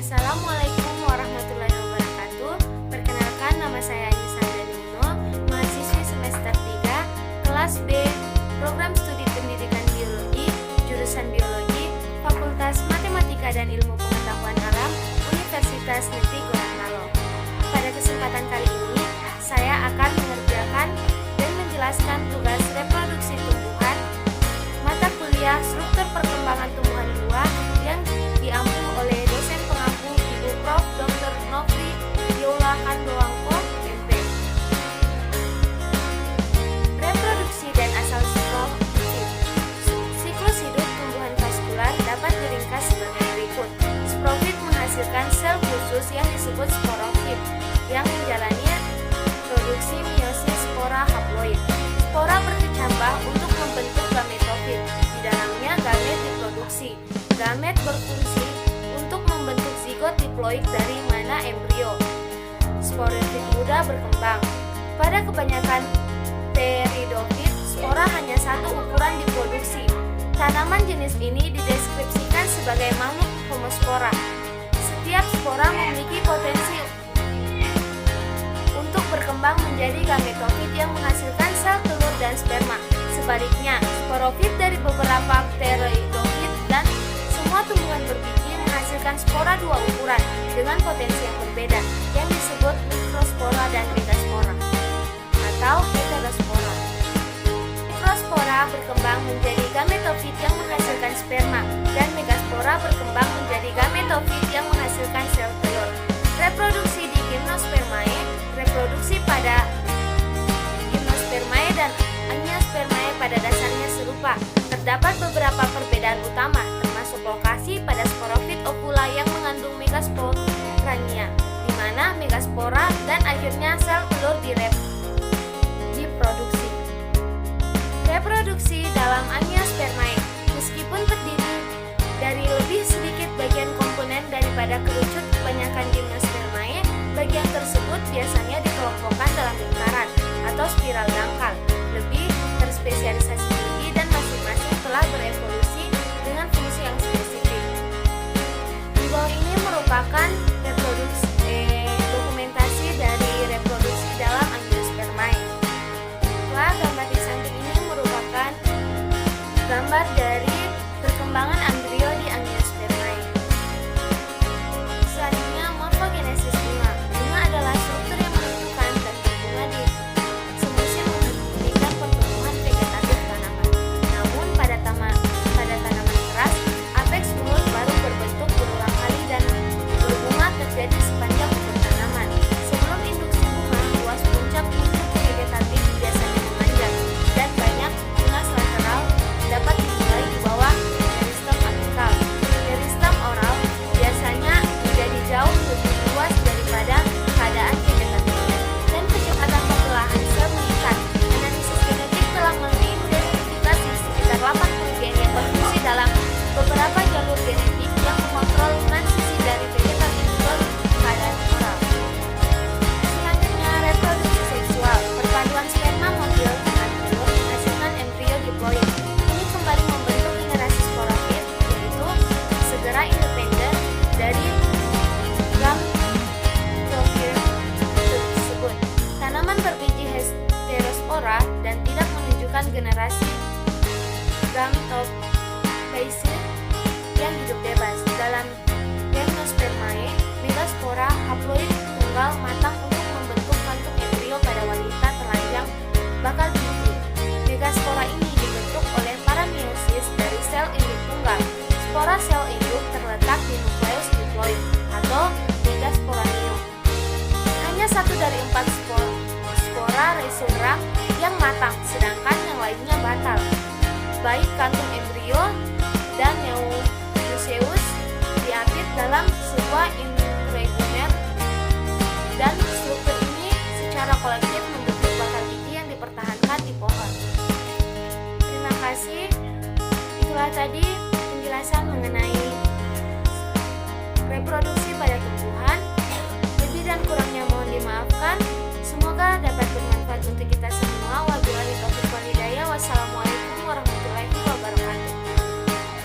Assalamualaikum warahmatullahi wabarakatuh. Perkenalkan, nama saya Anissa Danuno, mahasiswi semester 3, kelas B, program studi pendidikan biologi, jurusan biologi, Fakultas Matematika dan Ilmu Pengetahuan Alam, Universitas Negeri Gorontalo. Pada kesempatan kali ini, saya akan mengerjakan dan menjelaskan tugas reproduksi tumbuhan, mata kuliah struktur perkembangan tumbuhan buah yang diampu oleh dosen pengampu Ibu Prof. Dr. Nofri Yola Handoangko, MP. Reproduksi dan asal sporofit. Siklus hidup tumbuhan vaskular dapat diringkas sebagai berikut. Sporofit menghasilkan sel khusus yang disebut sporofit, yang menjalani produksi meiosis spora haploid. Spora berkecambah untuk membentuk gametofit. Di dalamnya gamet diproduksi. Gamet berfungsi untuk membentuk zigot diploid dari mana embrio. Sporofit muda berkembang. Pada kebanyakan pteridofit, spora hanya satu ukuran diproduksi. Tanaman jenis ini dideskripsikan sebagai makhluk homospora. Setiap spora memiliki potensi untuk berkembang menjadi gametofit yang menghasilkan sel telur dan sperma. Sebaliknya, sporofit dari beberapa pteridofit dan semua tumbuhan berbiji menghasilkan spora dua ukuran dengan potensi yang berbeda, yang disebut mikrospora dan megaspora atau heterospora. Mikrospora berkembang menjadi gametofit yang menghasilkan sperma, dan megaspora berkembang menjadi gametofit yang menghasilkan sel telur. Reproduksi di Gymnospermae. Reproduksi pada Gymnospermae dan Angiospermae pada dasarnya serupa. Terdapat beberapa perbedaan utama, termasuk lokasi pada sporofit ovula yang mengandung megasporanya, di mana megaspora dan akhirnya sel telur diproduksi. Reproduksi dalam Angiospermae. Meskipun terdiri dari lebih sedikit bagian komponen daripada kerucut kebanyakan Gymnospermae, bagian tersebut biasanya dikelompokkan dalam lingkaran atau spiral dangkal, lebih terspesialisasi tinggi, dan masing-masing telah berevolusi dengan fungsi yang spesifik. Di bawah ini merupakan dokumentasi dari reproduksi dalam Angiospermae. Gambar di samping ini merupakan gambar dari perkembangan embrio di Angiospermae. Selanjutnya, morfogenesis bunga. Bunga adalah struktur yang menentukan dan berbunga di semusim menghentikan pertumbuhan vegetatif tanaman. Namun pada tanaman keras, apeks mulut baru berbentuk berulang kali dan berbunga terjadi sepanjang umur tanaman. Sebelum induksi bunga, luas puncak vegetatif biasanya memanjang dan banyak tunas lateral dapat dimulai di bawah meristem apikal. Meristem oral biasanya menjadi jauh lebih luas daripada keadaan vegetatifnya, dan kecepatan perkelahan sel meningkat. Analisis genetik telah mengidentifikasi sekitar 80 gen yang berfungsi dalam beberapa jalur genetik yang mengontrol transisi dari vegetatif ke keadaan oral. Selanjutnya, reproduksi seksual. Perpaduan sperma mobil dengan telur menghasilkan embrio diploid. Ini kembali membentuk generasi sporofit, yaitu segera independen dari gametofit tersebut. Tanaman berbiji heterospora dan tidak menunjukkan generasi gametophyte yang hidup bebas. Dalam Gymnospermae, megaspora haploid tunggal matang untuk membentuk kantung embrio pada wanita telanjang bakal biji. Megaspora ini dibentuk oleh parameiosis dari sel induk tunggal. Spora sel induk terletak di nukleus diploid atau megasporangium. Hanya 1 dari 4 spora rhizogram yang matang, sedangkan yang lainnya batal. Baik kantung embrio dan nucleus diapit dalam sebuah integumen, dan struktur ini secara kolektif membentuk bakal biji yang dipertahankan di pohon. Terima kasih. Itulah tadi